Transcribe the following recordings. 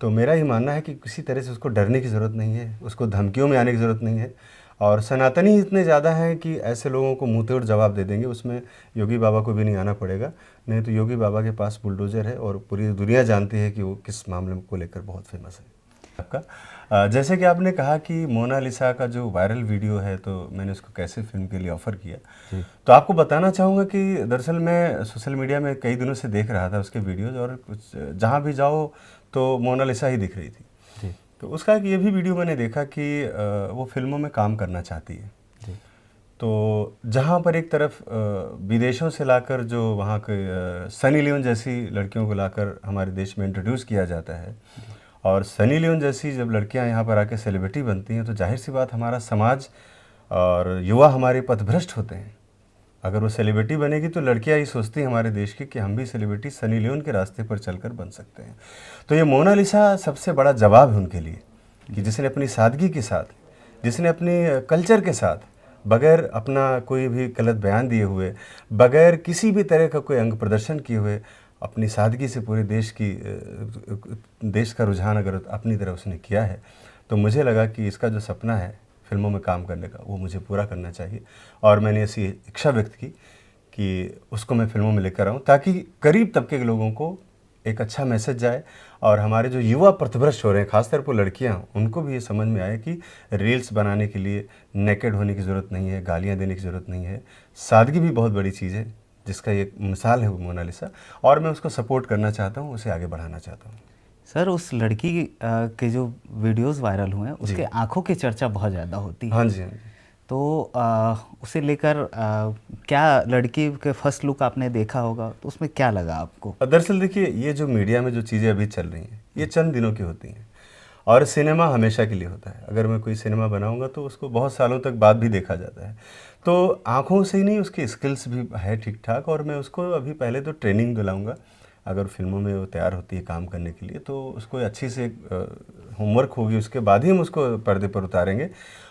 तो मेरा ये मानना है कि किसी तरह से उसको डरने की ज़रूरत नहीं है, उसको धमकियों में आने की ज़रूरत नहीं है। और सनातनी इतने ज़्यादा हैं कि ऐसे लोगों को मुँह तोड़ जवाब दे देंगे, उसमें योगी बाबा को भी नहीं आना पड़ेगा। नहीं तो योगी बाबा के पास बुलडोज़र है और पूरी दुनिया जानती है कि वो किस मामले को लेकर बहुत फेमस है। आपका जैसे कि आपने कहा कि मोनालिसा का जो वायरल वीडियो है, तो मैंने उसको कैसे फ़िल्म के लिए ऑफ़र किया। तो आपको बताना चाहूँगा कि दरअसल मैं सोशल मीडिया में कई दिनों से देख रहा था उसके वीडियोज़, और कुछ जहाँ भी जाओ तो मोनालिसा ही दिख रही थी। तो उसका एक ये भी वीडियो मैंने देखा कि वो फ़िल्मों में काम करना चाहती है। तो जहाँ पर एक तरफ विदेशों से लाकर जो वहाँ के सनी लियोन जैसी लड़कियों को लाकर हमारे देश में इंट्रोड्यूस किया जाता है, और सनी लियोन जैसी जब लड़कियाँ यहाँ पर आके सेलिब्रिटी बनती हैं, तो जाहिर सी बात हमारा समाज और युवा हमारे पथभ्रष्ट होते हैं। अगर वो सेलिब्रिटी बनेगी तो लड़कियाँ ही सोचती हैं हमारे देश की कि हम भी सेलिब्रिटी सनी लियोन के रास्ते पर चलकर बन सकते हैं। तो ये मोनालिसा सबसे बड़ा जवाब है उनके लिए, कि जिसने अपनी सादगी के साथ, जिसने अपनी कल्चर के साथ, बगैर अपना कोई भी गलत बयान दिए हुए, बगैर किसी भी तरह का कोई अंग प्रदर्शन किए हुए, अपनी सादगी से पूरे देश का रुझान अगर अपनी तरफ उसने किया है, तो मुझे लगा कि इसका जो सपना है फिल्मों में काम करने का, वो मुझे पूरा करना चाहिए। और मैंने ऐसी इच्छा व्यक्त की कि उसको मैं फिल्मों में लेकर आऊँ, ताकि गरीब तबके के लोगों को एक अच्छा मैसेज जाए, और हमारे जो युवा पथभ्रष्ट हो रहे हैं, खासतौर पर लड़कियाँ, उनको भी ये समझ में आए कि रील्स बनाने के लिए नेकेड होने की ज़रूरत नहीं है, गालियाँ देने की ज़रूरत नहीं है। सादगी भी बहुत बड़ी चीज़ है, जिसका एक मिसाल है वो मोनालिसा, और मैं उसको सपोर्ट करना चाहता हूँ, उसे आगे बढ़ाना चाहता हूँ। सर, उस लड़की के जो वीडियोस वायरल हुए हैं, उसके आंखों की चर्चा बहुत ज़्यादा होती है। हाँ जी, हाँ जी। तो उसे लेकर क्या लड़की के फर्स्ट लुक आपने देखा होगा, तो उसमें क्या लगा आपको? दरअसल देखिए, ये जो मीडिया में जो चीज़ें अभी चल रही हैं, ये चंद दिनों की होती हैं, और सिनेमा हमेशा के लिए होता है। अगर मैं कोई सिनेमा बनाऊंगा तो उसको बहुत सालों तक बाद भी देखा जाता है। तो आँखों से ही नहीं, उसकी स्किल्स भी है ठीक ठाक, और मैं उसको अभी पहले तो ट्रेनिंग दिलाऊंगा। अगर फिल्मों में वो तैयार होती है काम करने के लिए, तो उसको अच्छी से होमवर्क होगी, उसके बाद ही हम उसको पर्दे पर उतारेंगे।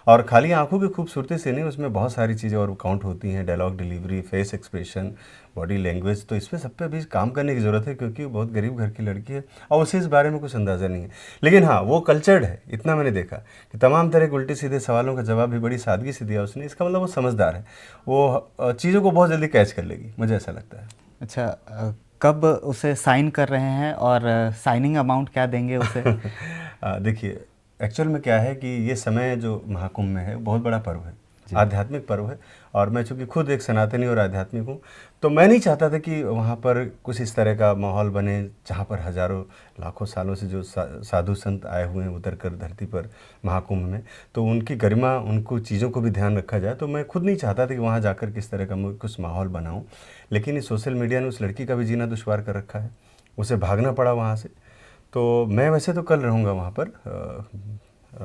और खाली आंखों की खूबसूरती से नहीं, उसमें बहुत सारी चीज़ें और काउंट होती हैं, dialogue delivery, face expression, body language. तो इसमें सब पे भी काम करने की ज़रूरत है, क्योंकि वो बहुत गरीब घर की लड़की है और उसे इस बारे में कुछ अंदाज़ा नहीं है। लेकिन हाँ, वो कल्चर्ड है, इतना मैंने देखा कि तमाम तरह के उल्टे सीधे सवालों का जवाब भी बड़ी सादगी से दिया उसने। इसका मतलब वो समझदार है, वो चीज़ों को बहुत जल्दी कैच कर लेगी, मुझे ऐसा लगता है। अच्छा, कब उसे साइन कर रहे हैं और साइनिंग अमाउंट क्या देंगे उसे? देखिए, एक्चुअल में क्या है कि ये समय जो महाकुंभ में है, बहुत बड़ा पर्व है, आध्यात्मिक पर्व है। और मैं चूँकि खुद एक सनातनी और आध्यात्मिक हूँ, तो मैं नहीं चाहता था कि वहाँ पर कुछ इस तरह का माहौल बने, जहाँ पर हज़ारों लाखों सालों से जो साधु संत आए हुए हैं उतर कर धरती पर महाकुंभ में, तो उनकी गरिमा, उनको चीज़ों को भी ध्यान रखा जाए। तो मैं खुद नहीं चाहता था कि वहाँ जाकर किस तरह का मैं कुछ माहौल बनाऊँ। लेकिन इस सोशल मीडिया ने उस लड़की का भी जीना दुश्वार कर रखा है, उसे भागना पड़ा वहाँ से। तो मैं वैसे तो कल रहूँगा वहाँ पर,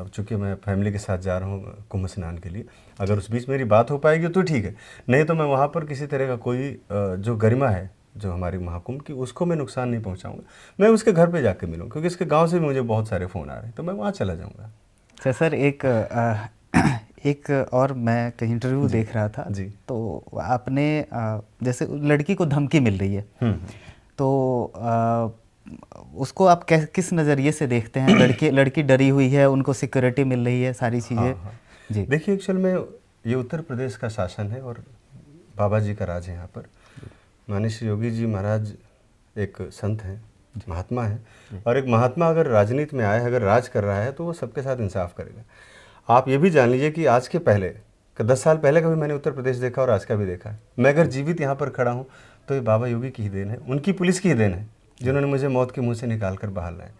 चूँकि मैं फैमिली के साथ जा रहा हूँ कुंभ स्नान के लिए। अगर उस बीच मेरी बात हो पाएगी तो ठीक है, नहीं तो मैं वहाँ पर किसी तरह का कोई जो गरिमा है जो हमारी महाकुंभ की, उसको मैं नुकसान नहीं पहुँचाऊँगा। मैं उसके घर पे जाके मिलूँ, क्योंकि इसके गाँव से भी मुझे बहुत सारे फ़ोन आ रहे हैं, तो मैं वहाँ चला जाऊँगा। अच्छा सर, एक और मैं कहीं इंटरव्यू देख रहा था जी। तो आपने जैसे लड़की को धमकी मिल रही है, तो उसको आप किस नज़रिए से देखते हैं? लड़की डरी हुई है, उनको सिक्योरिटी मिल रही है, सारी चीज़ें। हाँ। जी देखिए, एक्चुअल में ये उत्तर प्रदेश का शासन है और बाबा जी का राज है यहाँ पर। माननीय श्री योगी जी महाराज एक संत हैं, महात्मा हैं, और एक महात्मा अगर राजनीति में आए, अगर राज कर रहा है, तो वो सबके साथ इंसाफ करेगा। आप ये भी जान लीजिए कि आज के पहले 10 साल पहले का भी मैंने उत्तर प्रदेश देखा और आज का भी देखा है। मैं अगर जीवित यहाँ पर खड़ा हूँ तो ये बाबा योगी की ही देन है, उनकी पुलिस की ही देन है, जिन्होंने मुझे मौत के मुंह से निकाल कर बाहर लाए।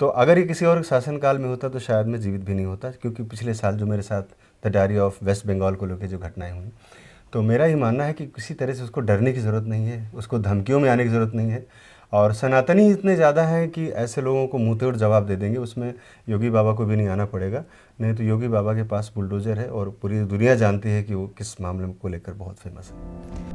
तो अगर ये किसी और शासनकाल में होता तो शायद मैं जीवित भी नहीं होता, क्योंकि पिछले साल जो मेरे साथ the diary of West Bengal को लेकर जो घटनाएं हुई, तो मेरा ये मानना है कि किसी तरह से उसको डरने की ज़रूरत नहीं है, उसको धमकियों में आने की ज़रूरत नहीं है। और सनातनी इतने ज़्यादा हैं कि ऐसे लोगों को मुँह तोड़ जवाब दे देंगे, उसमें योगी बाबा को भी नहीं आना पड़ेगा। नहीं तो योगी बाबा के पास बुलडोज़र है और पूरी दुनिया जानती है कि वो किस मामले को लेकर बहुत फेमस है।